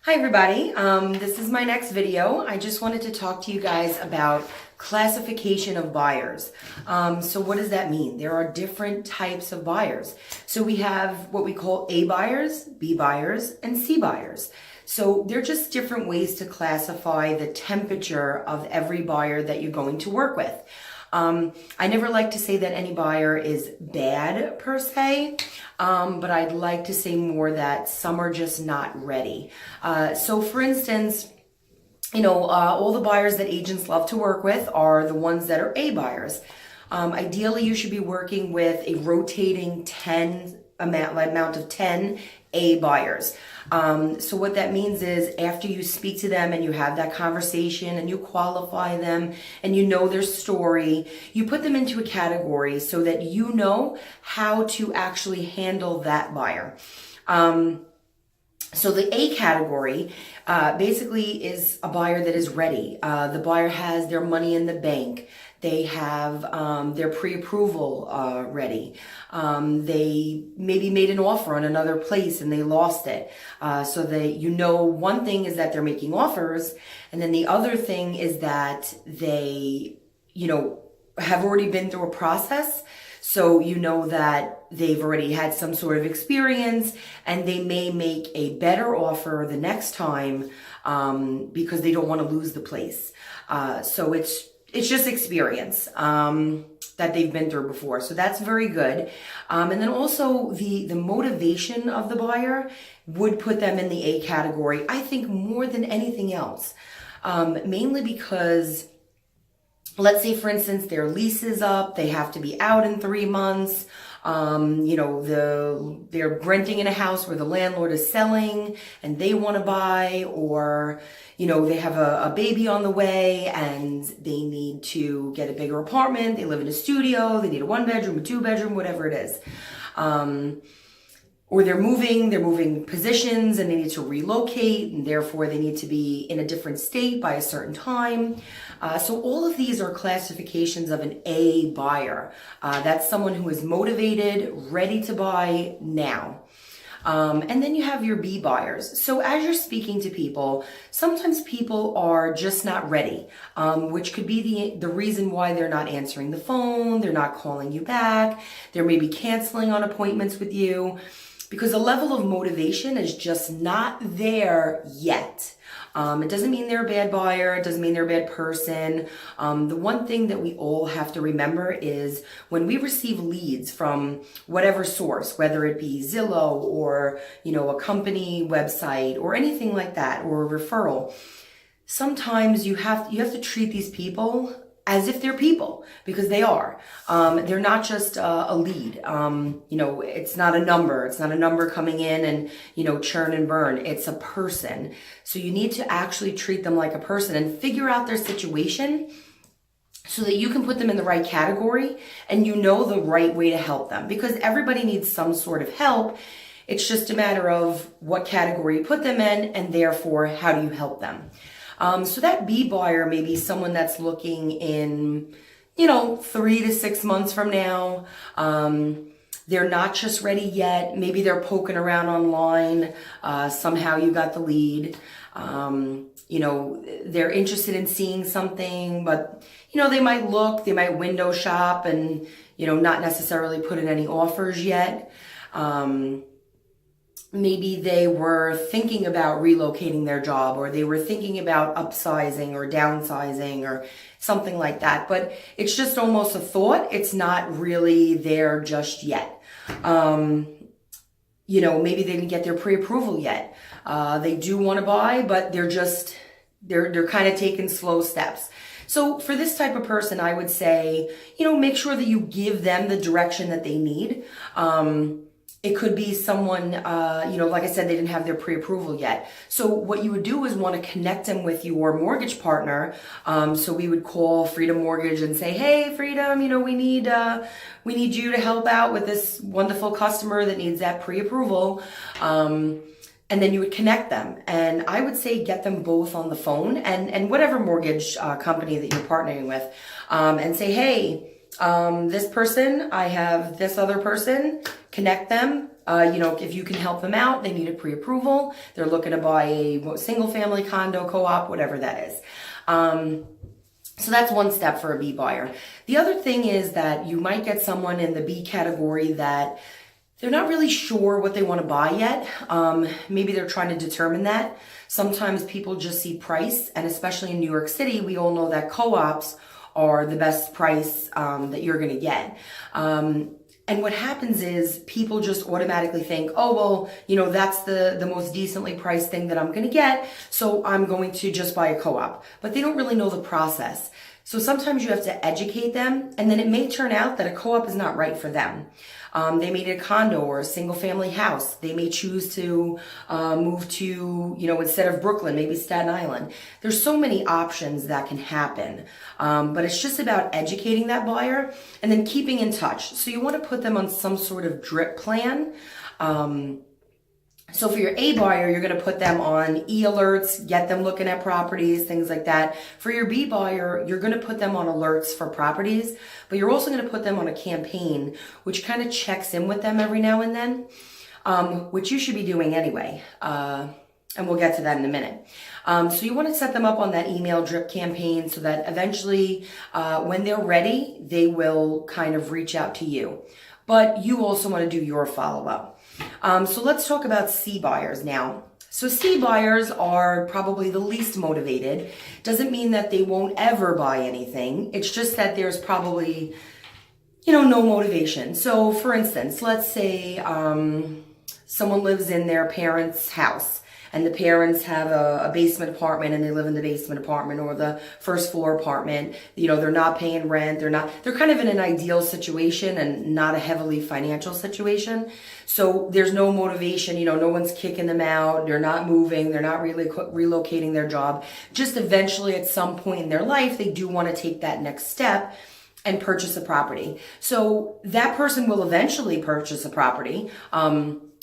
Hi everybody, this is my next video. I just wanted to talk to you guys about classification of buyers. So what does that mean? There are different types of buyers. So we have what we call A buyers, B buyers, and C buyers. So they're just different ways to classify the temperature of every buyer that you're going to work with. I never like to say that any buyer is bad per se, but I'd like to say more that some are just not ready. So for instance, all the buyers that agents love to work with are the ones that are A buyers. Ideally, you should be working with a rotating amount of 10 A buyers. So what that means is after you speak to them and you have that conversation and you qualify them and you know their story, you put them into a category so that you know how to actually handle that buyer. So the A category basically is a buyer that is ready. The buyer has their money in the bank. They have their pre-approval ready. They maybe made an offer on another place and they lost it. So one thing is that they're making offers, and then the other thing is that they, have already been through a process. So you know that they've already had some sort of experience and they may make a better offer the next time because they don't want to lose the place. So it's just experience that they've been through before. So that's very good. And then also the motivation of the buyer would put them in the A category, I think, more than anything else. Mainly because, let's say, for instance, their lease is up, they have to be out in 3 months. They're renting in a house where the landlord is selling and they want to buy, or, they have a baby on the way and they need to get a bigger apartment. They live in a studio. They need a 1-bedroom, a 2-bedroom, whatever it is. Or they're moving positions and they need to relocate, and therefore they need to be in a different state by a certain time. So all of these are classifications of an A buyer. That's someone who is motivated, ready to buy now. And then you have your B buyers. So as you're speaking to people, sometimes people are just not ready, which could be the reason why they're not answering the phone, they're not calling you back, they're maybe canceling on appointments with you, because the level of motivation is just not there yet. It doesn't mean they're a bad buyer. It doesn't mean they're a bad person. The one thing that we all have to remember is when we receive leads from whatever source, whether it be Zillow or, a company website or anything like that, or a referral, sometimes you have to treat these people as if they're people, because they are. They're not just a lead. It's not a number. It's not a number coming in and, churn and burn. It's a person. So you need to actually treat them like a person and figure out their situation so that you can put them in the right category and the right way to help them, because everybody needs some sort of help. It's just a matter of what category you put them in, and therefore how do you help them. So that B buyer may be someone that's looking in, 3 to 6 months from now. They're not just ready yet. Maybe they're poking around online. Somehow you got the lead. They're interested in seeing something, but, they might window shop and, not necessarily put in any offers yet. Maybe they were thinking about relocating their job, or they were thinking about upsizing or downsizing or something like that. But it's just almost a thought. It's not really there just yet. Maybe they didn't get their pre-approval yet. They do want to buy, but they're kind of taking slow steps. So for this type of person, I would say, make sure that you give them the direction that they need. It could be someone, like I said, they didn't have their pre-approval yet. So what you would do is want to connect them with your mortgage partner. So we would call Freedom Mortgage and say, hey, Freedom, we need you to help out with this wonderful customer that needs that pre-approval. And then you would connect them. And I would say get them both on the phone and whatever mortgage company that you're partnering with, and say, hey, this person, I have this other person, connect them, If you can help them out, they need a pre-approval. They're looking to buy a single family condo, co-op, whatever that is. So that's one step for a B buyer. The other thing is that you might get someone in the B category that they're not really sure what they want to buy yet. Maybe they're trying to determine that. Sometimes people just see price, and especially in New York City, we all know that co-ops are the best price that you're going to get. And what happens is people just automatically think, oh, well, that's the most decently priced thing that I'm going to get, so I'm going to just buy a co-op. But they don't really know the process. So sometimes you have to educate them, and then it may turn out that a co-op is not right for them. They may need a condo or a single family house. They may choose to move to, instead of Brooklyn, maybe Staten Island. There's so many options that can happen. But it's just about educating that buyer and then keeping in touch. So you want to put them on some sort of drip plan. So for your A buyer, you're going to put them on e-alerts, get them looking at properties, things like that. For your B buyer, you're going to put them on alerts for properties, but you're also going to put them on a campaign, which kind of checks in with them every now and then, which you should be doing anyway. And we'll get to that in a minute. So you want to set them up on that email drip campaign so that eventually, when they're ready, they will kind of reach out to you. But you also want to do your follow-up. So let's talk about C buyers now. So C buyers are probably the least motivated. Doesn't mean that they won't ever buy anything. It's just that there's probably, no motivation. So for instance, let's say someone lives in their parents' house, and the parents have a basement apartment and they live in the basement apartment or the first floor apartment. They're not paying rent. They're kind of in an ideal situation and not a heavily financial situation. So there's no motivation, no one's kicking them out. They're not moving. They're not really relocating their job. Just eventually at some point in their life, they do want to take that next step and purchase a property. So that person will eventually purchase a property,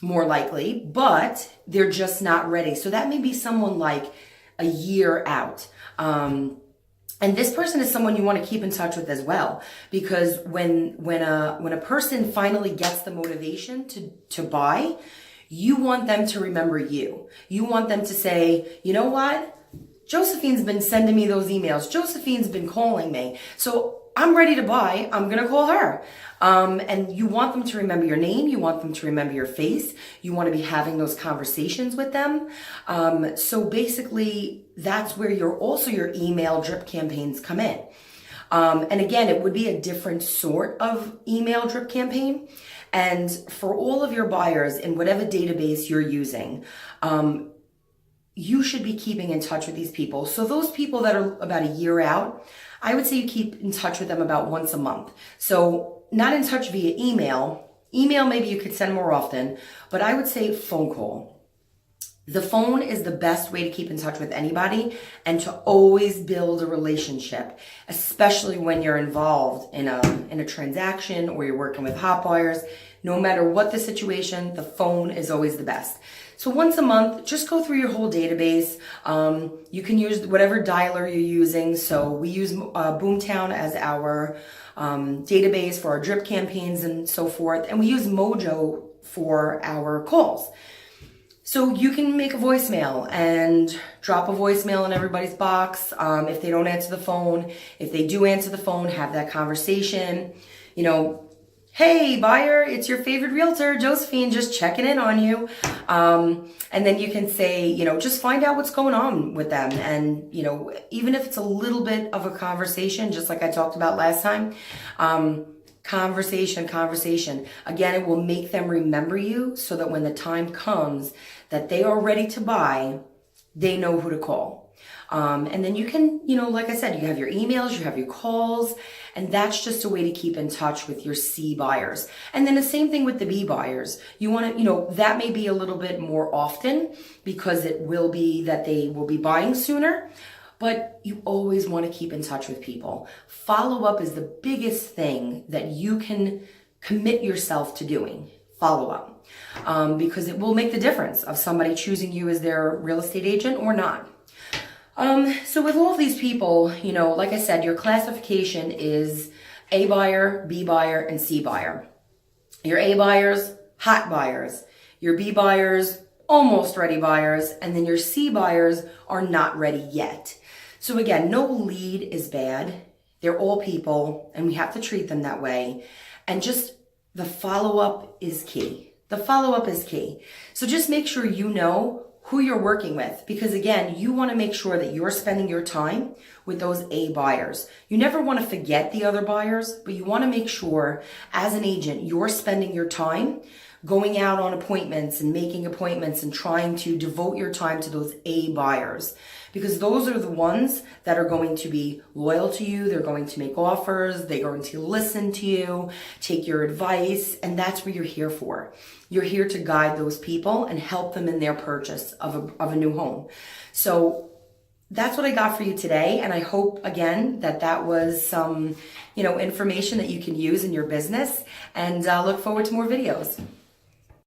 more likely, but they're just not ready. So that may be someone like a year out. And this person is someone you want to keep in touch with as well, because when a person finally gets the motivation to buy, you want them to remember you. You want them to say, you know what? Josephine's been sending me those emails. Josephine's been calling me. So I'm ready to buy. I'm going to call her. And you want them to remember your name. You want them to remember your face. You want to be having those conversations with them. So basically, that's where your email drip campaigns come in. And again, it would be a different sort of email drip campaign. And for all of your buyers in whatever database you're using, you should be keeping in touch with these people. So those people that are about a year out, I would say you keep in touch with them about once a month. So not in touch via email. Email, maybe you could send more often, but I would say phone call. The phone is the best way to keep in touch with anybody and to always build a relationship, especially when you're involved in a transaction or you're working with hot buyers. No matter what the situation, the phone is always the best. So once a month, just go through your whole database. You can use whatever dialer you're using. So we use Boomtown as our database for our drip campaigns and so forth. And we use Mojo for our calls. So you can make a voicemail and drop a voicemail in everybody's box. If they don't answer the phone, if they do answer the phone, have that conversation. Hey, buyer, it's your favorite realtor, Josephine, just checking in on you. And then you can say, just find out what's going on with them. And, even if it's a little bit of a conversation, just like I talked about last time, conversation. Again, it will make them remember you so that when the time comes that they are ready to buy, they know who to call. And then you can, like I said, you have your emails, you have your calls, and that's just a way to keep in touch with your C buyers. And then the same thing with the B buyers. You want to, that may be a little bit more often because it will be that they will be buying sooner, but you always want to keep in touch with people. Follow up is the biggest thing that you can commit yourself to doing. Follow up, because it will make the difference of somebody choosing you as their real estate agent or not. So with all of these people, like I said, your classification is A buyer, B buyer, and C buyer. Your A buyers, hot buyers. Your B buyers, almost ready buyers, and then your C buyers are not ready yet. So again, no lead is bad. They're all people, and we have to treat them that way. And just the follow-up is key. The follow-up is key. So just make sure you know who you're working with, because again, you want to make sure that you're spending your time with those A buyers. You never want to forget the other buyers, but you want to make sure as an agent, you're spending your time going out on appointments and making appointments and trying to devote your time to those A buyers, because those are the ones that are going to be loyal to you. They're going to make offers. They're going to listen to you, take your advice, and that's what you're here for. You're here to guide those people and help them in their purchase of a new home. So that's what I got for you today. And I hope, again, that was some, information that you can use in your business, and look forward to more videos.